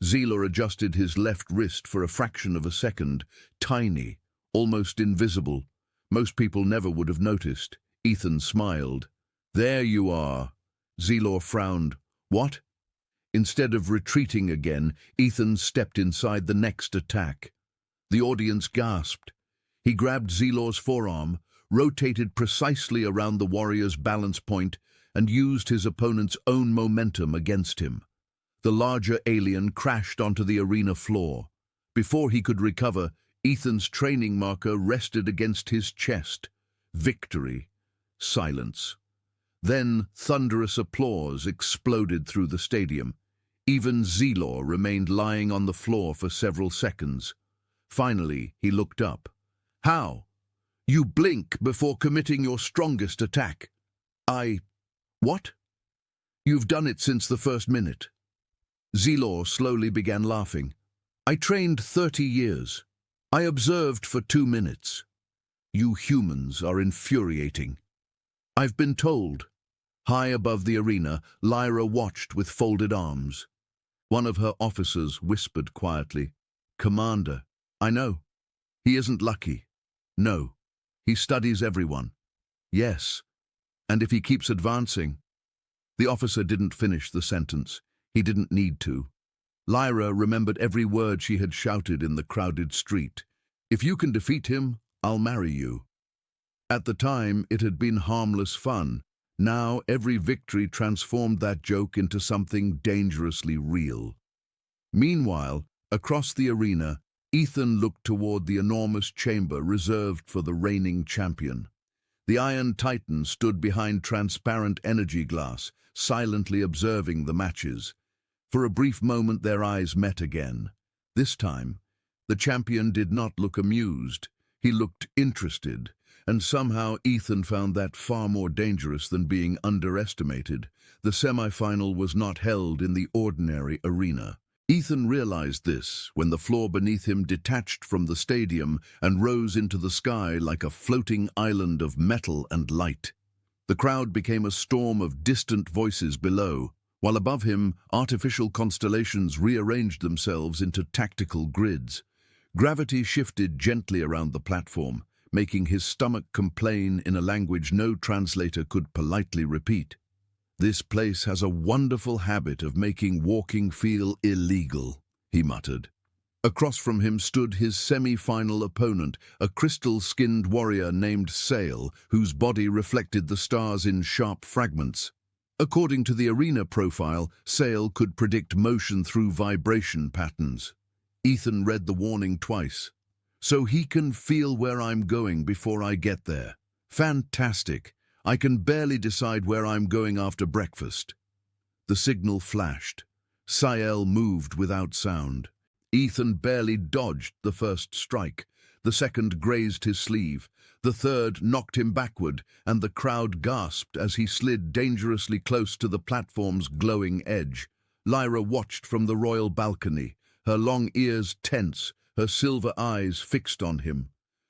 Zilor adjusted his left wrist for a fraction of a second, tiny, almost invisible. Most people never would have noticed. Ethan smiled. "There you are." Zilor frowned. "What?" Instead of retreating again, Ethan stepped inside the next attack. The audience gasped. He grabbed Zilor's forearm, rotated precisely around the warrior's balance point, and used his opponent's own momentum against him. The larger alien crashed onto the arena floor. Before he could recover, Ethan's training marker rested against his chest. Victory. Silence. Then thunderous applause exploded through the stadium. Even Zilor remained lying on the floor for several seconds. Finally, he looked up. "How? You blink before committing your strongest attack." What? "You've done it since the first minute." Zilor slowly began laughing. "I trained 30 years. I observed for 2 minutes. You humans are infuriating." "I've been told." High above the arena, Lyra watched with folded arms. One of her officers whispered quietly, "Commander, I know. He isn't lucky. No. He studies everyone." "Yes. And if he keeps advancing..." The officer didn't finish the sentence. He didn't need to. Lyra remembered every word she had shouted in the crowded street. "If you can defeat him, I'll marry you." At the time, it had been harmless fun. Now, every victory transformed that joke into something dangerously real. Meanwhile, across the arena, Ethan looked toward the enormous chamber reserved for the reigning champion. The Iron Titan stood behind transparent energy glass, silently observing the matches. For a brief moment their eyes met again. This time, the champion did not look amused. He looked interested, and somehow Ethan found that far more dangerous than being underestimated. The semi-final was not held in the ordinary arena. Ethan realized this when the floor beneath him detached from the stadium and rose into the sky like a floating island of metal and light. The crowd became a storm of distant voices below, while above him, artificial constellations rearranged themselves into tactical grids. Gravity shifted gently around the platform, making his stomach complain in a language no translator could politely repeat. "This place has a wonderful habit of making walking feel illegal," he muttered. Across from him stood his semi-final opponent, a crystal-skinned warrior named Sail, whose body reflected the stars in sharp fragments. According to the arena profile, Sail could predict motion through vibration patterns. Ethan read the warning twice. "So he can feel where I'm going before I get there. Fantastic. I can barely decide where I'm going after breakfast." The signal flashed. Sail moved without sound. Ethan barely dodged the first strike. The second grazed his sleeve. The third knocked him backward, and the crowd gasped as he slid dangerously close to the platform's glowing edge. Lyra watched from the royal balcony, her long ears tense, her silver eyes fixed on him.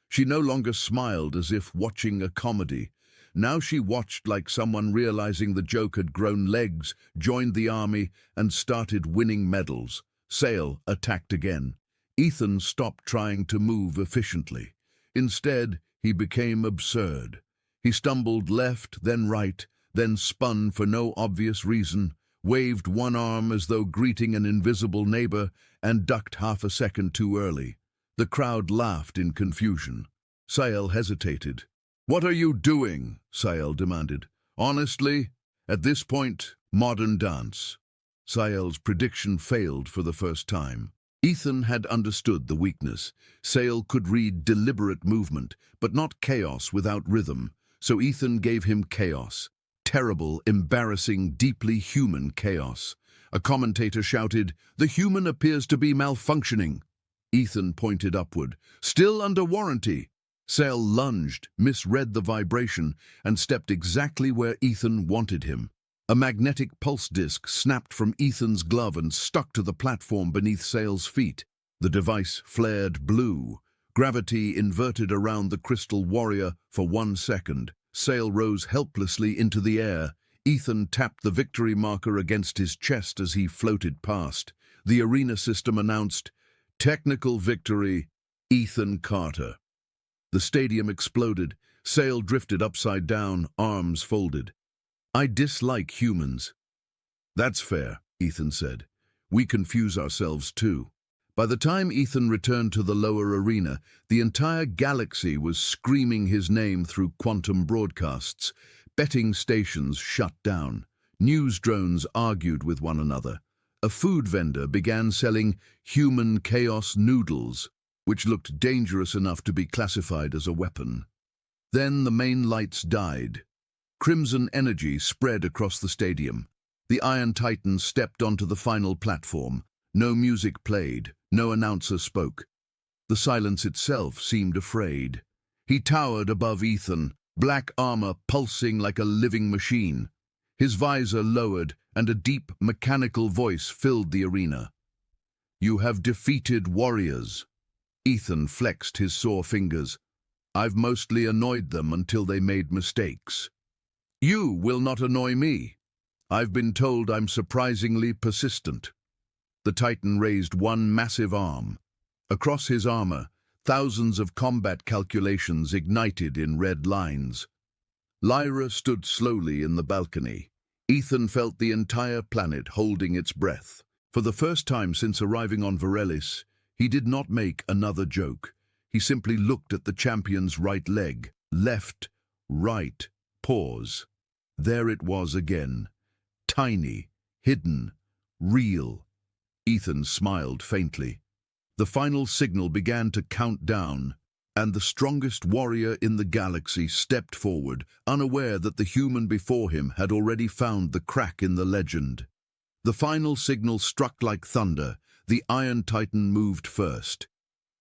She no longer smiled as if watching a comedy. Now she watched like someone realizing the joke had grown legs, joined the army, and started winning medals. Sail attacked again. Ethan stopped trying to move efficiently. Instead, he became absurd. He stumbled left, then right, then spun for no obvious reason, waved one arm as though greeting an invisible neighbor, and ducked half a second too early. The crowd laughed in confusion. Sail hesitated. "What are you doing?" Sail demanded. "Honestly, at this point, modern dance." Sail's prediction failed for the first time. Ethan had understood the weakness. Sail could read deliberate movement, but not chaos without rhythm, so Ethan gave him chaos. Terrible, embarrassing, deeply human chaos. A commentator shouted, "The human appears to be malfunctioning." Ethan pointed upward. "Still under warranty." Sail lunged, misread the vibration, and stepped exactly where Ethan wanted him. A magnetic pulse disc snapped from Ethan's glove and stuck to the platform beneath Sail's feet. The device flared blue. Gravity inverted around the crystal warrior for 1 second. Sail rose helplessly into the air. Ethan tapped the victory marker against his chest as he floated past. The arena system announced, "Technical victory, Ethan Carter." The stadium exploded, sail drifted upside down, arms folded. "I dislike humans." "That's fair," Ethan said. "We confuse ourselves too." By the time Ethan returned to the lower arena, the entire galaxy was screaming his name through quantum broadcasts. Betting stations shut down. News drones argued with one another. A food vendor began selling human chaos noodles, which looked dangerous enough to be classified as a weapon. Then the main lights died. Crimson energy spread across the stadium. The Iron Titan stepped onto the final platform. No music played, no announcer spoke. The silence itself seemed afraid. He towered above Ethan, black armor pulsing like a living machine. His visor lowered, and a deep, mechanical voice filled the arena. "You have defeated warriors." Ethan flexed his sore fingers. "I've mostly annoyed them until they made mistakes. You will not annoy me. I've been told I'm surprisingly persistent." The Titan raised one massive arm. Across his armor, thousands of combat calculations ignited in red lines. Lyra stood slowly in the balcony. Ethan felt the entire planet holding its breath. For the first time since arriving on Varesh, he did not make another joke. He simply looked at the champion's right leg. Left, right, pause. There it was again. Tiny, hidden, real. Ethan smiled faintly. The final signal began to count down, and the strongest warrior in the galaxy stepped forward, unaware that the human before him had already found the crack in the legend. The final signal struck like thunder. The Iron Titan moved first.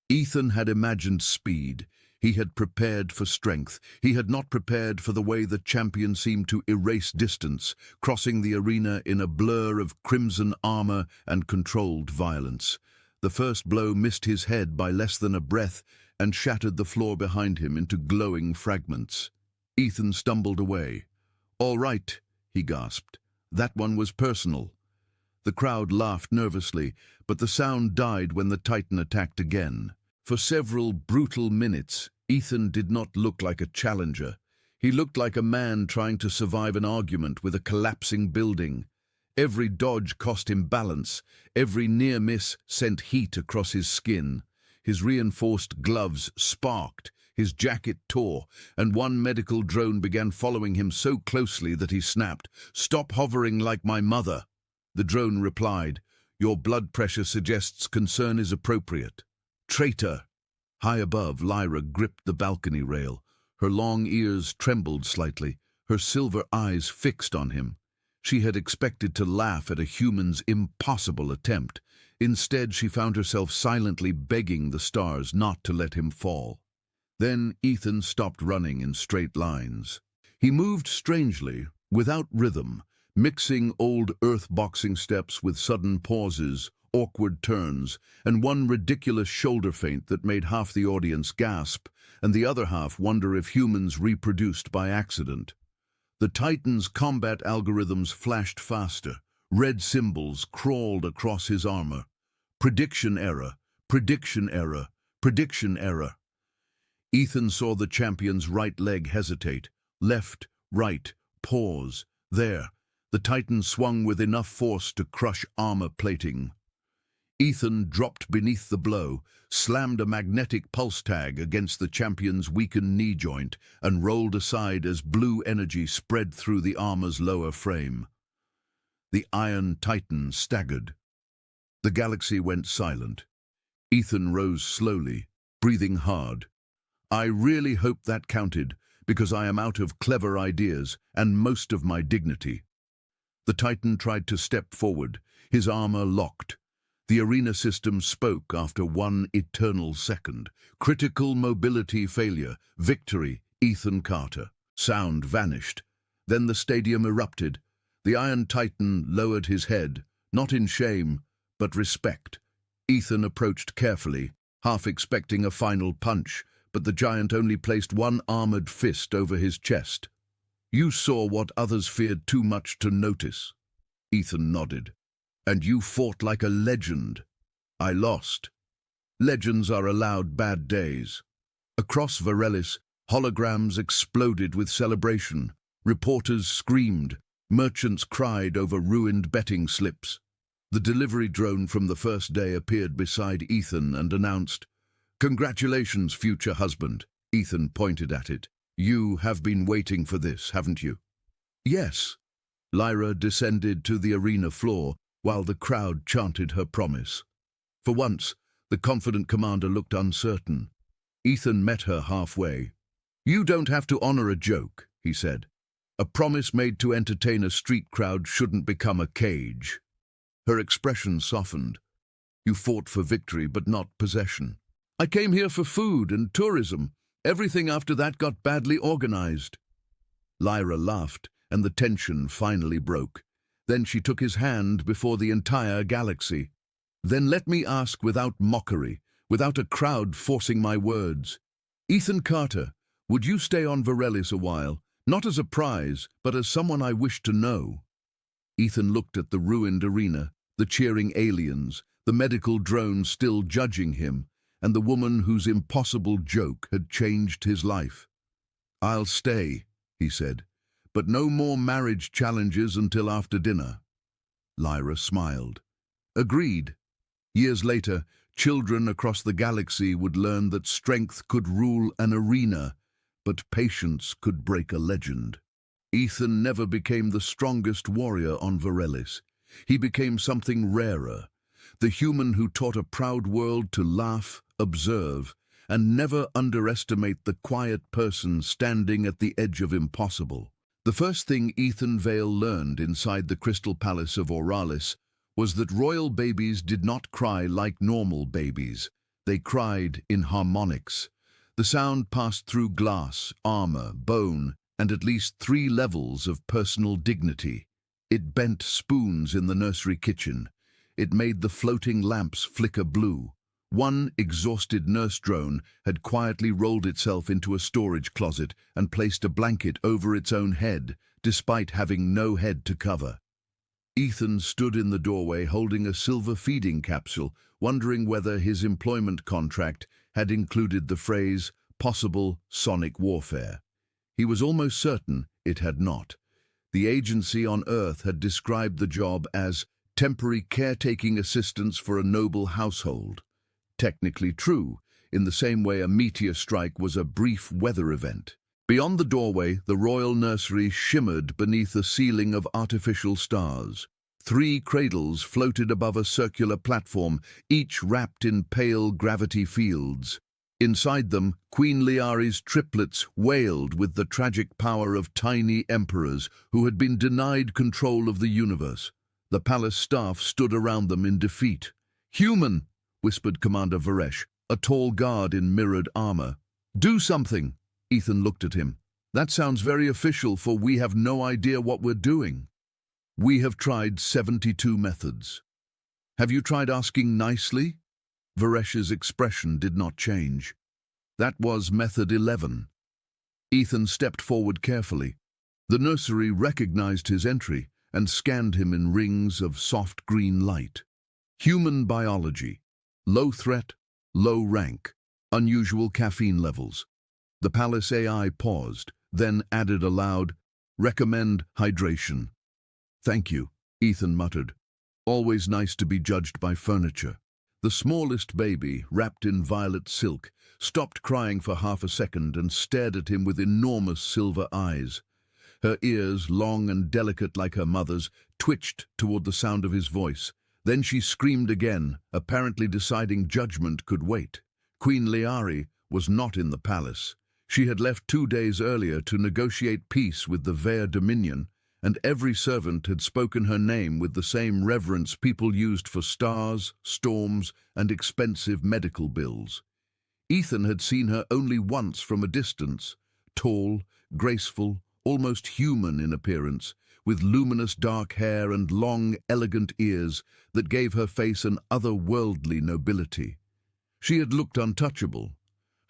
Ethan had imagined speed. He had prepared for strength. He had not prepared for the way the champion seemed to erase distance, crossing the arena in a blur of crimson armor and controlled violence. The first blow missed his head by less than a breath and shattered the floor behind him into glowing fragments. Ethan stumbled away. "All right," he gasped. "That one was personal." The crowd laughed nervously, but the sound died when the Titan attacked again. For several brutal minutes, Ethan did not look like a challenger. He looked like a man trying to survive an argument with a collapsing building. Every dodge cost him balance. Every near miss sent heat across his skin. His reinforced gloves sparked, his jacket tore, and one medical drone began following him so closely that he snapped, "Stop hovering like my mother." The drone replied, "Your blood pressure suggests concern is appropriate." "Traitor!" High above, Lyra gripped the balcony rail. Her long ears trembled slightly, her silver eyes fixed on him. She had expected to laugh at a human's impossible attempt. Instead, she found herself silently begging the stars not to let him fall. Then Ethan stopped running in straight lines. He moved strangely, without rhythm, mixing old earth boxing steps with sudden pauses, awkward turns, and one ridiculous shoulder feint that made half the audience gasp and the other half wonder if humans reproduced by accident. The Titan's combat algorithms flashed faster. Red symbols crawled across his armor. Prediction error, prediction error, prediction error. Ethan saw the champion's right leg hesitate. Left, right, pause. There. The Titan swung with enough force to crush armor plating. Ethan dropped beneath the blow, slammed a magnetic pulse tag against the champion's weakened knee joint, and rolled aside as blue energy spread through the armor's lower frame. The Iron Titan staggered. The galaxy went silent. Ethan rose slowly, breathing hard. "I really hope that counted, because I am out of clever ideas and most of my dignity." The Titan tried to step forward, his armor locked. The arena system spoke after one eternal second. "Critical mobility failure. Victory, Ethan Carter." Sound vanished. Then the stadium erupted. The Iron Titan lowered his head, not in shame, but respect. Ethan approached carefully, half expecting a final punch, but the giant only placed one armored fist over his chest. "You saw what others feared too much to notice." Ethan nodded. And you fought like a legend. I lost. Legends are allowed bad days. Across Varelis, holograms exploded with celebration. Reporters screamed. Merchants cried over ruined betting slips. The delivery drone from the first day appeared beside Ethan and announced, "Congratulations, future husband." Ethan pointed at it. "You have been waiting for this, haven't you?" "Yes." Lyra descended to the arena floor while the crowd chanted her promise. For once, the confident commander looked uncertain. Ethan met her halfway. "You don't have to honor a joke," he said. "A promise made to entertain a street crowd shouldn't become a cage." Her expression softened. "You fought for victory, but not possession." "I came here for food and tourism. Everything after that got badly organized." Lyra laughed, and the tension finally broke. Then she took his hand before the entire galaxy. "Then let me ask without mockery, without a crowd forcing my words. Ethan Carter, would you stay on Varelis a while, not as a prize, but as someone I wish to know?" Ethan looked at the ruined arena, the cheering aliens, the medical drone still judging him, and the woman whose impossible joke had changed his life. "I'll stay," he said, "but no more marriage challenges until after dinner." Lyra smiled. "Agreed." Years later, children across the galaxy would learn that strength could rule an arena, but patience could break a legend. Ethan never became the strongest warrior on Varelis. He became something rarer, the human who taught a proud world to laugh, observe, and never underestimate the quiet person standing at the edge of impossible. The first thing Ethan Vale learned inside the Crystal Palace of Auralis was that royal babies did not cry like normal babies. They cried in harmonics. The sound passed through glass, armor, bone, and at least 3 levels of personal dignity. It bent spoons in the nursery kitchen. It made the floating lamps flicker blue. One exhausted nurse drone had quietly rolled itself into a storage closet and placed a blanket over its own head, despite having no head to cover. Ethan stood in the doorway holding a silver feeding capsule, wondering whether his employment contract had included the phrase, "possible sonic warfare." He was almost certain it had not. The agency on Earth had described the job as temporary caretaking assistance for a noble household. Technically true, in the same way a meteor strike was a brief weather event. Beyond the doorway, the royal nursery shimmered beneath a ceiling of artificial stars. 3 cradles floated above a circular platform, each wrapped in pale gravity fields. Inside them, Queen Lyari's triplets wailed with the tragic power of tiny emperors who had been denied control of the universe. The palace staff stood around them in defeat. "Human," whispered Commander Varesh, a tall guard in mirrored armor. "Do something." Ethan looked at him. "That sounds very official, for we have no idea what we're doing." "We have tried 72 methods." "Have you tried asking nicely?" Varesh's expression did not change. "That was method 11. Ethan stepped forward carefully. The nursery recognized his entry and scanned him in rings of soft green light. Human biology. Low threat, low rank, unusual caffeine levels. The palace AI paused, then added aloud, "Recommend hydration." "Thank you," Ethan muttered. "Always nice to be judged by furniture." The smallest baby, wrapped in violet silk, stopped crying for half a second and stared at him with enormous silver eyes. Her ears, long and delicate like her mother's, twitched toward the sound of his voice. Then she screamed again, apparently deciding judgment could wait. Queen Lyari was not in the palace. She had left 2 days earlier to negotiate peace with the Vare Dominion, and every servant had spoken her name with the same reverence people used for stars, storms, and expensive medical bills. Ethan had seen her only once from a distance, tall, graceful, almost human in appearance, with luminous dark hair and long, elegant ears that gave her face an otherworldly nobility. She had looked untouchable.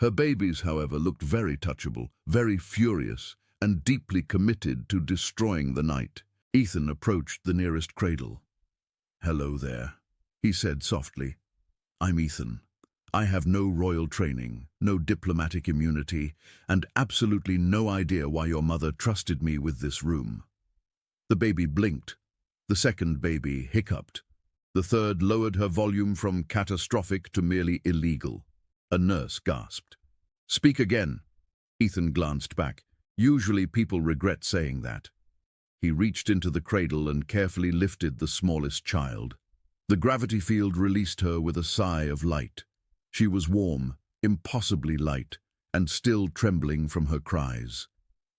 Her babies, however, looked very touchable, very furious, and deeply committed to destroying the night. Ethan approached the nearest cradle. Hello there, he said softly. I'm Ethan. I have no royal training, no diplomatic immunity, and absolutely no idea why your mother trusted me with this room. The baby blinked. The second baby hiccuped. The third lowered her volume from catastrophic to merely illegal. A nurse gasped. Speak again. Ethan glanced back. Usually people regret saying that. He reached into the cradle and carefully lifted the smallest child. The gravity field released her with a sigh of light. She was warm, impossibly light, and still trembling from her cries.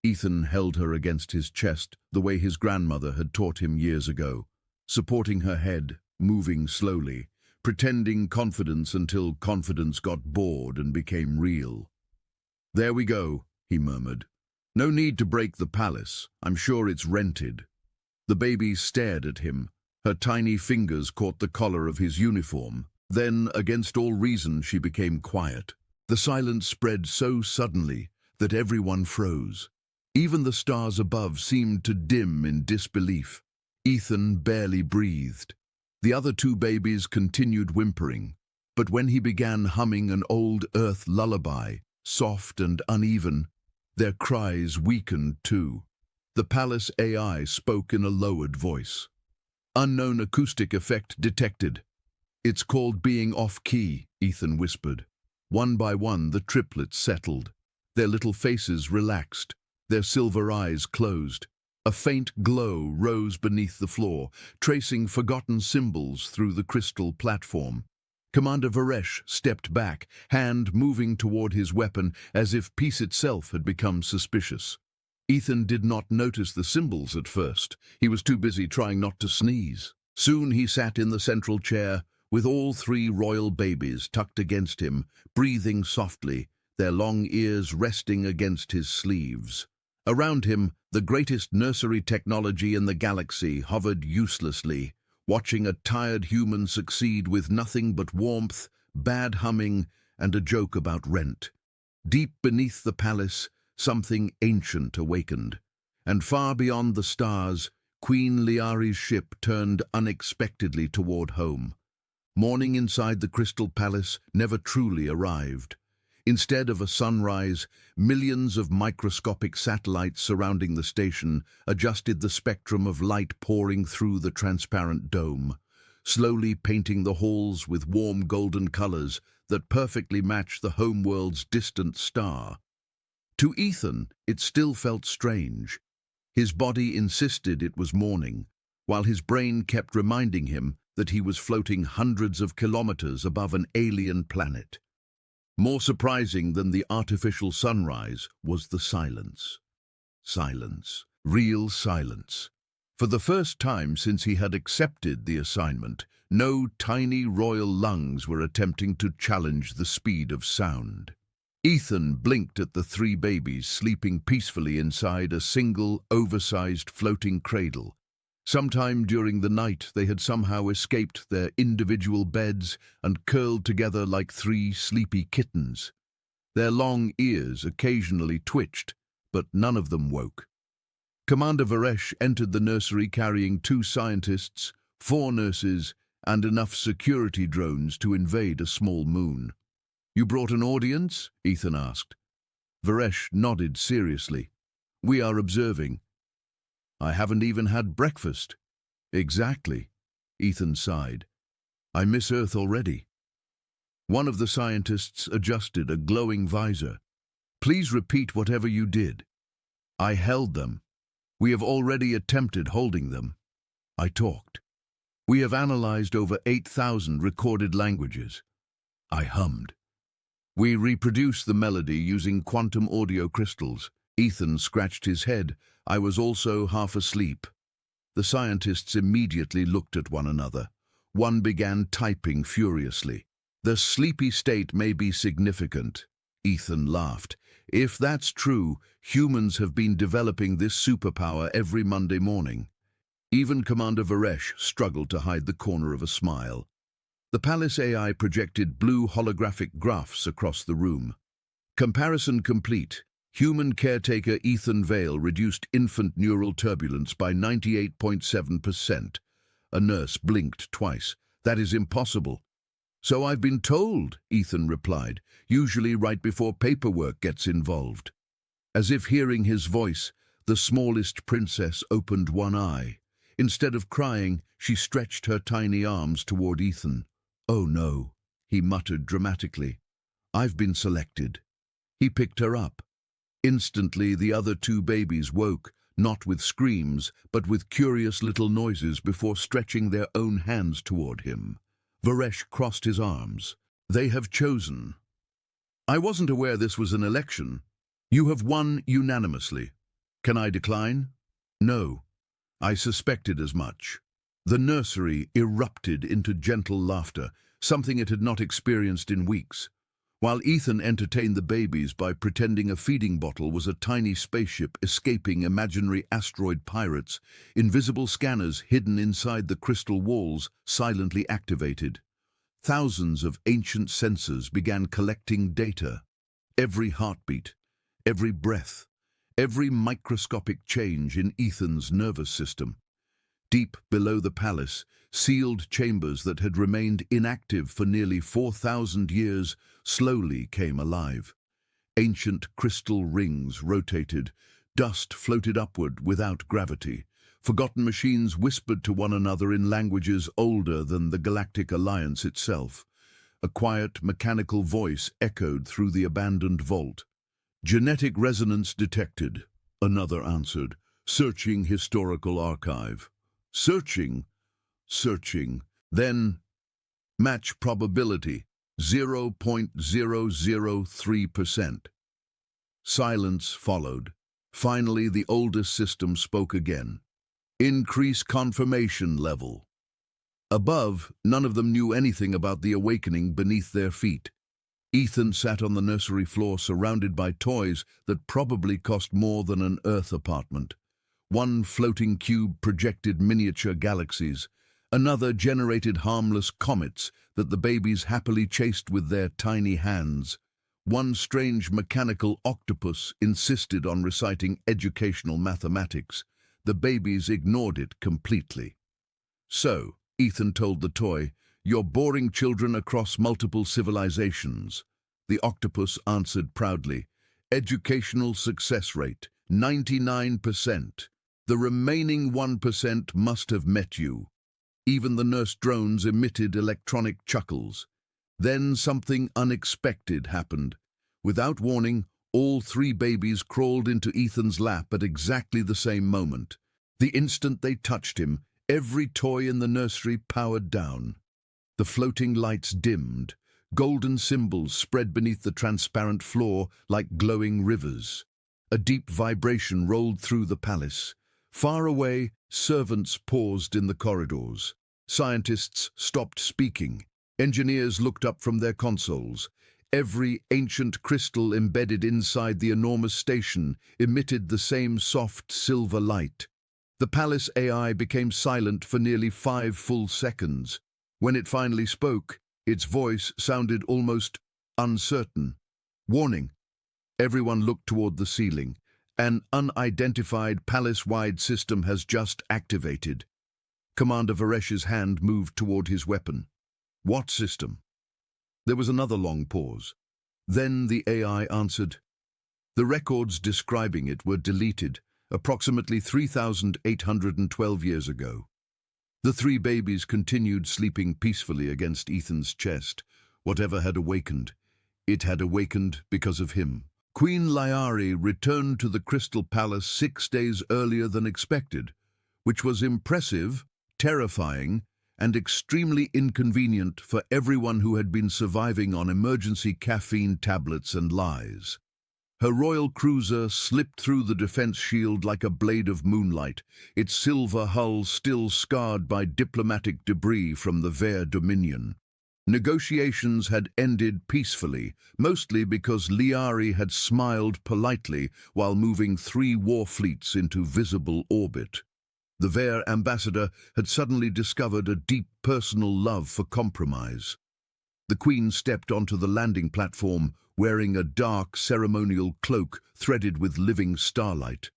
Ethan held her against his chest the way his grandmother had taught him years ago, supporting her head, moving slowly, pretending confidence until confidence got bored and became real. There we go, he murmured. No need to break the palace. I'm sure it's rented. The baby stared at him. Her tiny fingers caught the collar of his uniform. Then, against all reason, she became quiet. The silence spread so suddenly that everyone froze. Even the stars above seemed to dim in disbelief. Ethan barely breathed. The other two babies continued whimpering, but when he began humming an old earth lullaby, soft and uneven, their cries weakened too. The palace AI spoke in a lowered voice. Unknown acoustic effect detected. It's called being off-key, Ethan whispered. One by one, the triplets settled. Their little faces relaxed, their silver eyes closed. A faint glow rose beneath the floor, tracing forgotten symbols through the crystal platform. Commander Varesh stepped back, hand moving toward his weapon as if peace itself had become suspicious. Ethan did not notice the symbols at first. He was too busy trying not to sneeze. Soon he sat in the central chair, with all three royal babies tucked against him, breathing softly, their long ears resting against his sleeves. Around him, the greatest nursery technology in the galaxy hovered uselessly, watching a tired human succeed with nothing but warmth, bad humming, and a joke about rent. Deep beneath the palace, something ancient awakened, and far beyond the stars, Queen Lyari's ship turned unexpectedly toward home. Morning inside the Crystal Palace never truly arrived. Instead of a sunrise, millions of microscopic satellites surrounding the station adjusted the spectrum of light pouring through the transparent dome, slowly painting the halls with warm golden colors that perfectly matched the homeworld's distant star. To Ethan, it still felt strange. His body insisted it was morning, while his brain kept reminding him that he was floating hundreds of kilometers above an alien planet. More surprising than the artificial sunrise was the silence. Silence. Real silence. For the first time since he had accepted the assignment, no tiny royal lungs were attempting to challenge the speed of sound. Ethan blinked at the three babies sleeping peacefully inside a single, oversized floating cradle. Sometime during the night, they had somehow escaped their individual beds and curled together like three sleepy kittens. Their long ears occasionally twitched, but none of them woke. Commander Varesh entered the nursery carrying 2 scientists, 4 nurses, and enough security drones to invade a small moon. "You brought an audience?" Ethan asked. Varesh nodded seriously. "We are observing." "I haven't even had breakfast." "Exactly," Ethan sighed. "I miss Earth already." One of the scientists adjusted a glowing visor. "Please repeat whatever you did." "I held them. We have already attempted holding them." I talked. "We have analyzed over 8,000 recorded languages." I hummed. "We reproduced the melody using quantum audio crystals." Ethan scratched his head. I was also half asleep. The scientists immediately looked at one another. One began typing furiously. "The sleepy state may be significant," Ethan laughed. "If that's true, humans have been developing this superpower every Monday morning." Even Commander Varesh struggled to hide the corner of a smile. The palace AI projected blue holographic graphs across the room. Comparison complete. Human caretaker Ethan Vale reduced infant neural turbulence by 98.7%. A nurse blinked twice. That is impossible. So I've been told, Ethan replied, usually right before paperwork gets involved. As if hearing his voice, the smallest princess opened one eye. Instead of crying, she stretched her tiny arms toward Ethan. "Oh no," he muttered dramatically. "I've been selected." He picked her up. Instantly, the other two babies woke, not with screams, but with curious little noises before stretching their own hands toward him. Varesh crossed his arms. "They have chosen. I wasn't aware this was an election. You have won unanimously. Can I decline?" "No. I suspected as much." The nursery erupted into gentle laughter, something it had not experienced in weeks. While Ethan entertained the babies by pretending a feeding bottle was a tiny spaceship escaping imaginary asteroid pirates, invisible scanners hidden inside the crystal walls silently activated. Thousands of ancient sensors began collecting data. Every heartbeat, every breath, every microscopic change in Ethan's nervous system. Deep below the palace, sealed chambers that had remained inactive for nearly 4,000 years slowly came alive. Ancient crystal rings rotated, dust floated upward without gravity. Forgotten machines whispered to one another in languages older than the Galactic Alliance itself. A quiet, mechanical voice echoed through the abandoned vault. "Genetic resonance detected," another answered. "Searching historical archive." "Searching? Searching." Then, match probability, 0.003%. Silence followed. Finally, the oldest system spoke again. "Increase confirmation level." Above, none of them knew anything about the awakening beneath their feet. Ethan sat on the nursery floor surrounded by toys that probably cost more than an Earth apartment. One floating cube projected miniature galaxies. Another generated harmless comets that the babies happily chased with their tiny hands. One strange mechanical octopus insisted on reciting educational mathematics. The babies ignored it completely. "So," Ethan told the toy, "you're boring children across multiple civilizations." The octopus answered proudly, "Educational success rate, 99%. The remaining 1% must have met you." Even the nurse drones emitted electronic chuckles. Then something unexpected happened. Without warning, all three babies crawled into Ethan's lap at exactly the same moment. The instant they touched him, every toy in the nursery powered down. The floating lights dimmed. Golden symbols spread beneath the transparent floor like glowing rivers. A deep vibration rolled through the palace. Far away, servants paused in the corridors. Scientists stopped speaking. Engineers looked up from their consoles. Every ancient crystal embedded inside the enormous station emitted the same soft silver light. The palace AI became silent for nearly 5 full seconds. When it finally spoke, its voice sounded almost uncertain. "Warning." Everyone looked toward the ceiling. "An unidentified palace-wide system has just activated." Commander Varesh's hand moved toward his weapon. "What system?" There was another long pause. Then the AI answered. The records describing it were deleted approximately 3,812 years ago. The three babies continued sleeping peacefully against Ethan's chest. Whatever had awakened, it had awakened because of him. Queen Lyari returned to the Crystal Palace 6 days earlier than expected, which was impressive, terrifying, and extremely inconvenient for everyone who had been surviving on emergency caffeine tablets and lies. Her royal cruiser slipped through the defense shield like a blade of moonlight, its silver hull still scarred by diplomatic debris from the Vare Dominion. Negotiations had ended peacefully, mostly because Lyari had smiled politely while moving 3 war fleets into visible orbit. The Vare ambassador had suddenly discovered a deep personal love for compromise. The Queen stepped onto the landing platform, wearing a dark ceremonial cloak threaded with living starlight.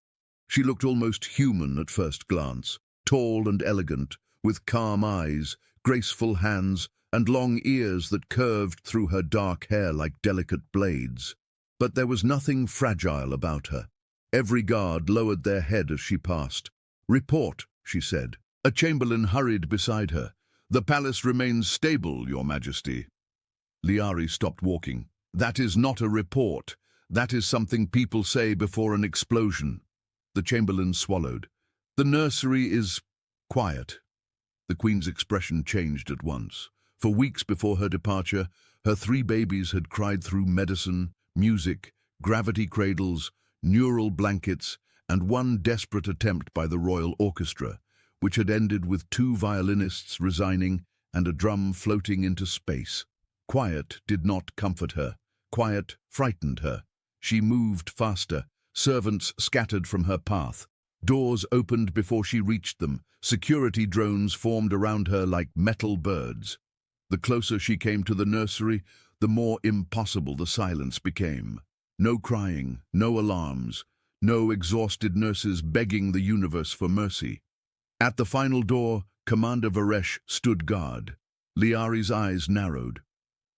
She looked almost human at first glance, tall and elegant, with calm eyes, graceful hands, and long ears that curved through her dark hair like delicate blades. But there was nothing fragile about her. Every guard lowered their head as she passed. "Report," she said. A chamberlain hurried beside her. "The palace remains stable, Your Majesty." Lyari stopped walking. "That is not a report. That is something people say before an explosion." The chamberlain swallowed. "The nursery is quiet." The Queen's expression changed at once. For weeks before her departure, her 3 babies had cried through medicine, music, gravity cradles, neural blankets, and one desperate attempt by the royal orchestra, which had ended with 2 violinists resigning and a drum floating into space. Quiet did not comfort her. Quiet frightened her. She moved faster. Servants scattered from her path. Doors opened before she reached them. Security drones formed around her like metal birds. The closer she came to the nursery, the more impossible the silence became. No crying, no alarms, no exhausted nurses begging the universe for mercy. At the final door, Commander Varesh stood guard. Lyari's eyes narrowed.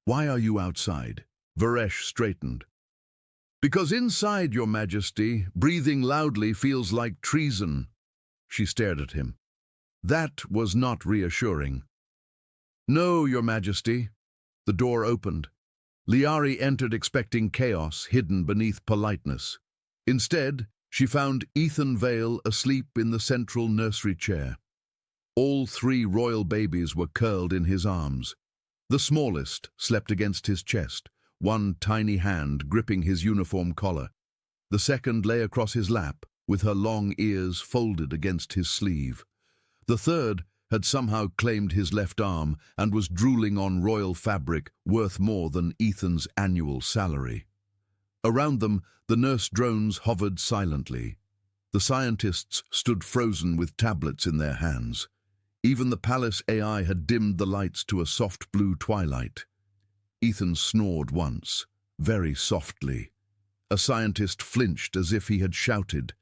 "Why are you outside?" Varesh straightened. "Because inside, Your Majesty, breathing loudly feels like treason." She stared at him. That was not reassuring. "No, Your Majesty." The door opened. Lyari entered expecting chaos hidden beneath politeness. Instead, she found Ethan Vale asleep in the central nursery chair. All 3 royal babies were curled in his arms. The smallest slept against his chest, one tiny hand gripping his uniform collar. The second lay across his lap, with her long ears folded against his sleeve. The third had somehow claimed his left arm and was drooling on royal fabric worth more than Ethan's annual salary. Around them, the nurse drones hovered silently. The scientists stood frozen with tablets in their hands. Even the palace AI had dimmed the lights to a soft blue twilight. Ethan snored once, very softly. A scientist flinched as if he had shouted.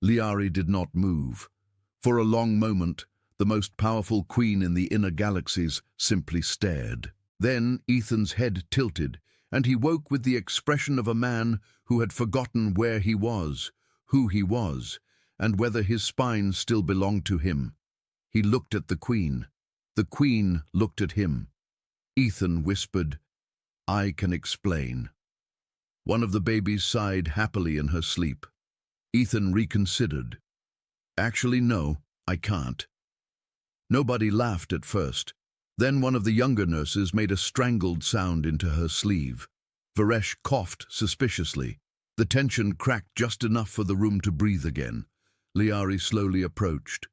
Lyari did not move. For a long moment, the most powerful queen in the inner galaxies simply stared. Then Ethan's head tilted, and he woke with the expression of a man who had forgotten where he was, who he was, and whether his spine still belonged to him. He looked at the queen. The queen looked at him. Ethan whispered, "I can explain." One of the babies sighed happily in her sleep. Ethan reconsidered. "Actually, no, I can't." Nobody laughed at first. Then one of the younger nurses made a strangled sound into her sleeve. Varesh coughed suspiciously. The tension cracked just enough for the room to breathe again. Lyari slowly approached.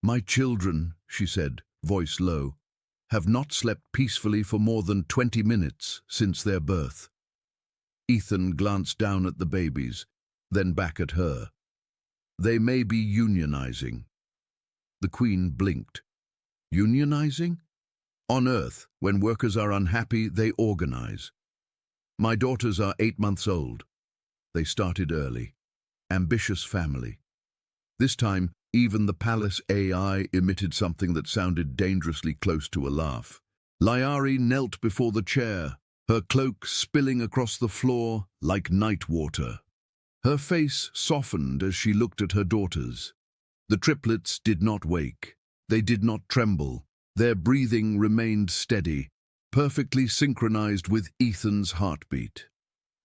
"My children," she said, voice low, "have not slept peacefully for more than 20 minutes since their birth." Ethan glanced down at the babies, then back at her. "They may be unionizing." The queen blinked. "Unionizing?" "On Earth, when workers are unhappy, they organize. My daughters are 8 months old. They started early. Ambitious family." This time, even the palace AI emitted something that sounded dangerously close to a laugh. Lyari knelt before the chair, her cloak spilling across the floor like night water. Her face softened as she looked at her daughters. The triplets did not wake. They did not tremble. Their breathing remained steady, perfectly synchronized with Ethan's heartbeat.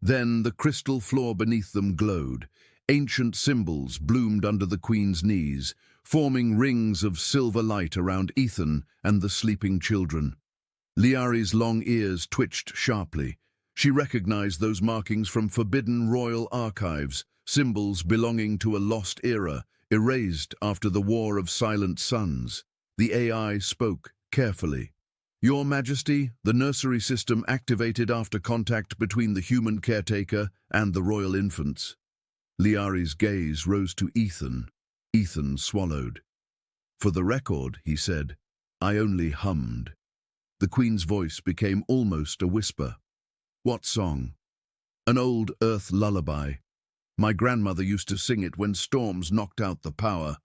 Then the crystal floor beneath them glowed. Ancient symbols bloomed under the queen's knees, forming rings of silver light around Ethan and the sleeping children. Lyari's long ears twitched sharply. She recognized those markings from forbidden royal archives, symbols belonging to a lost era, erased after the War of Silent Suns. The AI spoke carefully. "Your Majesty, the nursery system activated after contact between the human caretaker and the royal infants." Lyari's gaze rose to Ethan. Ethan swallowed. "For the record," he said, "I only hummed." The queen's voice became almost a whisper. "What song?" "An old earth lullaby. My grandmother used to sing it when storms knocked out the power."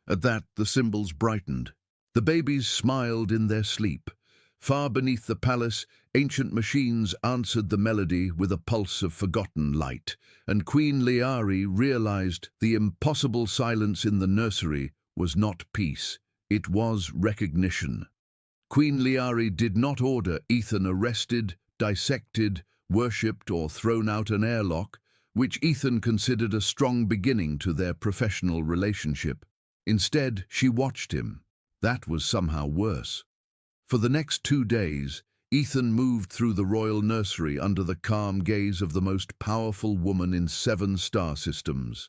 At that, the symbols brightened. The babies smiled in their sleep. Far beneath the palace, ancient machines answered the melody with a pulse of forgotten light, and Queen Lyari realized the impossible silence in the nursery was not peace, it was recognition. Queen Lyari did not order Ethan arrested, dissected, worshipped, or thrown out an airlock, which Ethan considered a strong beginning to their professional relationship. Instead, she watched him. That was somehow worse. For the next 2 days, Ethan moved through the royal nursery under the calm gaze of the most powerful woman in 7 star systems.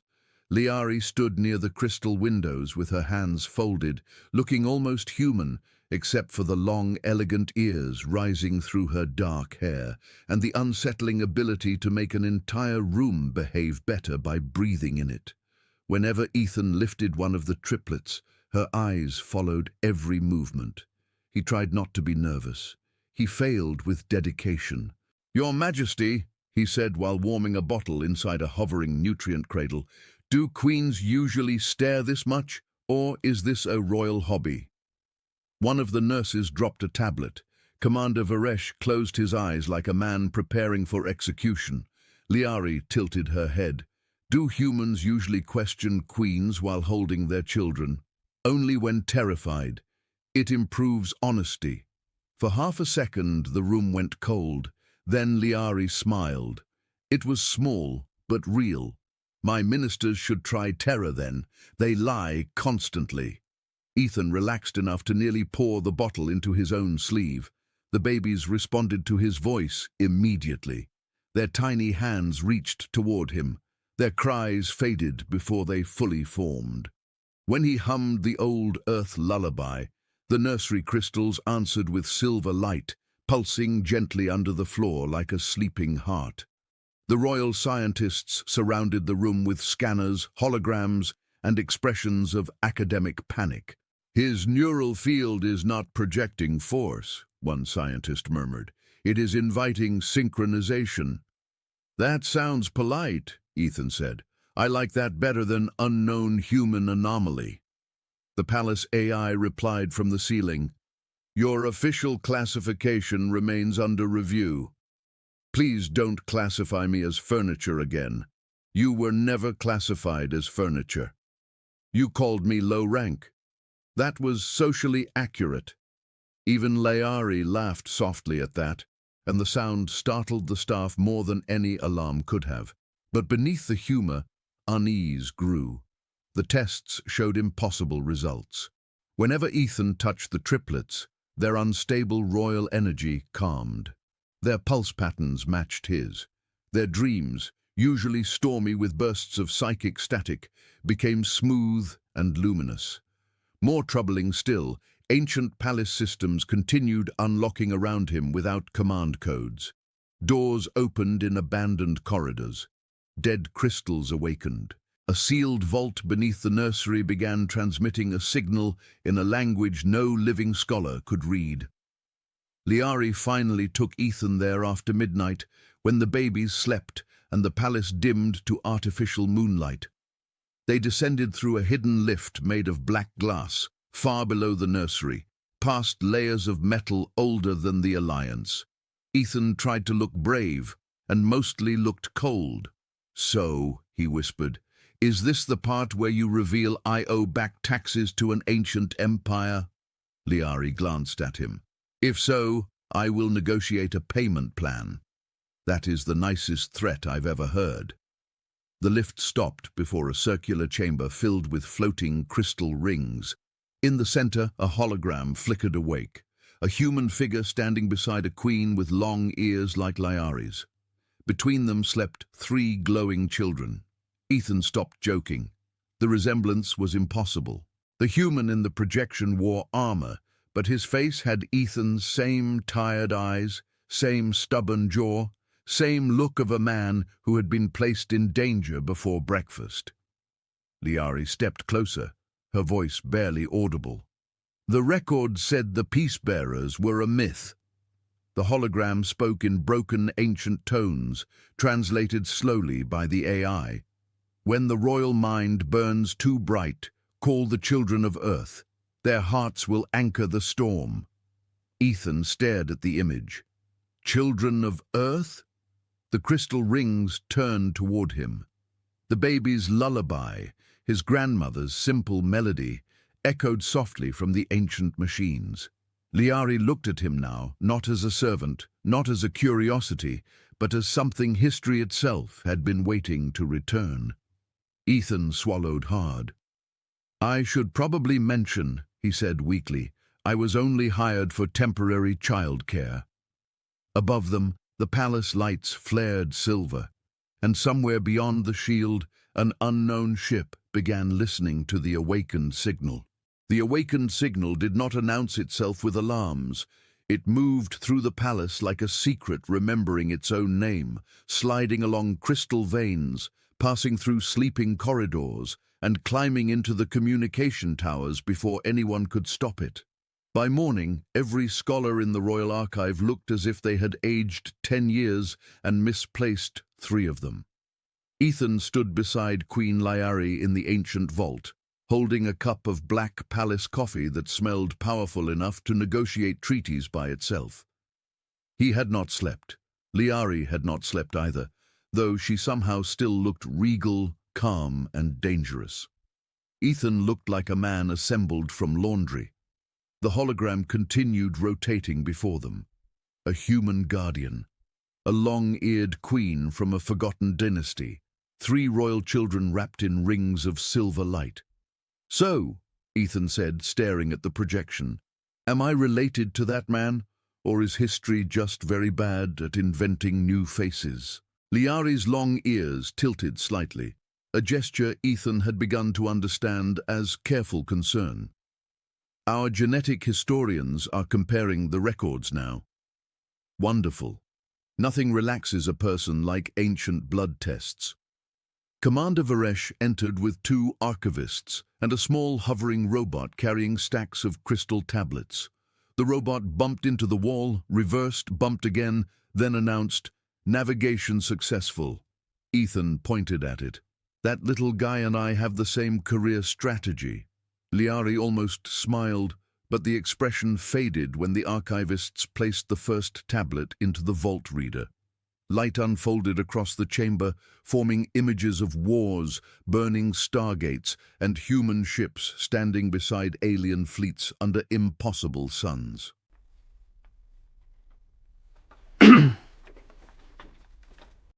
Lyari stood near the crystal windows with her hands folded, looking almost human, except for the long, elegant ears rising through her dark hair, and the unsettling ability to make an entire room behave better by breathing in it. Whenever Ethan lifted one of the triplets, her eyes followed every movement. He tried not to be nervous. He failed with dedication. "Your Majesty," he said while warming a bottle inside a hovering nutrient cradle, "do queens usually stare this much, or is this a royal hobby?" One of the nurses dropped a tablet. Commander Varesh closed his eyes like a man preparing for execution. Lyari tilted her head. "Do humans usually question queens while holding their children?" "Only when terrified. It improves honesty." For half a second, the room went cold. Then Lyari smiled. "It was small, but real. My ministers should try terror then. They lie constantly." Ethan relaxed enough to nearly pour the bottle into his own sleeve. The babies responded to his voice immediately. Their tiny hands reached toward him. Their cries faded before they fully formed. When he hummed the old earth lullaby, the nursery crystals answered with silver light, pulsing gently under the floor like a sleeping heart. The royal scientists surrounded the room with scanners, holograms, and expressions of academic panic. "His neural field is not projecting force," one scientist murmured. "It is inviting synchronization." "That sounds polite," Ethan said. "I like that better than unknown human anomaly." The palace AI replied from the ceiling, "Your official classification remains under review. Please don't classify me as furniture again. You were never classified as furniture. You called me low rank. That was socially accurate." Even Lyari laughed softly at that, and the sound startled the staff more than any alarm could have. But beneath the humor, unease grew. The tests showed impossible results. Whenever Ethan touched the triplets, their unstable royal energy calmed. Their pulse patterns matched his. Their dreams, usually stormy with bursts of psychic static, became smooth and luminous. More troubling still, ancient palace systems continued unlocking around him without command codes. Doors opened in abandoned corridors. Dead crystals awakened. A sealed vault beneath the nursery began transmitting a signal in a language no living scholar could read. Lyari finally took Ethan there after midnight, when the babies slept and the palace dimmed to artificial moonlight. They descended through a hidden lift made of black glass, far below the nursery, past layers of metal older than the Alliance. Ethan tried to look brave, and mostly looked cold. "So," he whispered, "is this the part where you reveal I owe back taxes to an ancient empire?" Lyari glanced at him. "If so, I will negotiate a payment plan. That is the nicest threat I've ever heard." The lift stopped before a circular chamber filled with floating crystal rings. In the center, a hologram flickered awake, a human figure standing beside a queen with long ears like Lyari's. Between them slept 3 glowing children. Ethan stopped joking. The resemblance was impossible. The human in the projection wore armor, but his face had Ethan's same tired eyes, same stubborn jaw, same look of a man who had been placed in danger before breakfast. Lyari stepped closer, her voice barely audible. "The record said the peace-bearers were a myth." The hologram spoke in broken ancient tones, translated slowly by the AI. "When the royal mind burns too bright, call the children of Earth. Their hearts will anchor the storm. Ethan stared at the image. Children of Earth? The crystal rings turned toward him. The baby's lullaby, his grandmother's simple melody, echoed softly from the ancient machines. Lyari looked at him now, not as a servant, not as a curiosity, but as something history itself had been waiting to return. Ethan swallowed hard. "I should probably mention," he said weakly, "I was only hired for temporary childcare." Above them, the palace lights flared silver, and somewhere beyond the shield, an unknown ship began listening to the awakened signal. The awakened signal did not announce itself with alarms. It moved through the palace like a secret remembering its own name, sliding along crystal veins, passing through sleeping corridors, and climbing into the communication towers before anyone could stop it. By morning, every scholar in the Royal Archive looked as if they had aged 10 years and misplaced 3 of them. Ethan stood beside Queen Lyari in the ancient vault, holding a cup of black palace coffee that smelled powerful enough to negotiate treaties by itself. He had not slept. Lyari had not slept either, though she somehow still looked regal, calm, and dangerous. Ethan looked like a man assembled from laundry. The hologram continued rotating before them. A human guardian, a long-eared queen from a forgotten dynasty, 3 royal children wrapped in rings of silver light. "So," Ethan said, staring at the projection, "am I related to that man, or is history just very bad at inventing new faces?" Lyari's long ears tilted slightly, a gesture Ethan had begun to understand as careful concern. "Our genetic historians are comparing the records now." "Wonderful. Nothing relaxes a person like ancient blood tests." Commander Varesh entered with 2 archivists and a small hovering robot carrying stacks of crystal tablets. The robot bumped into the wall, reversed, bumped again, then announced, "Navigation successful." Ethan pointed at it. "That little guy and I have the same career strategy." Lyari almost smiled, but the expression faded when the archivists placed the first tablet into the vault reader. Light unfolded across the chamber, forming images of wars, burning stargates, and human ships standing beside alien fleets under impossible suns.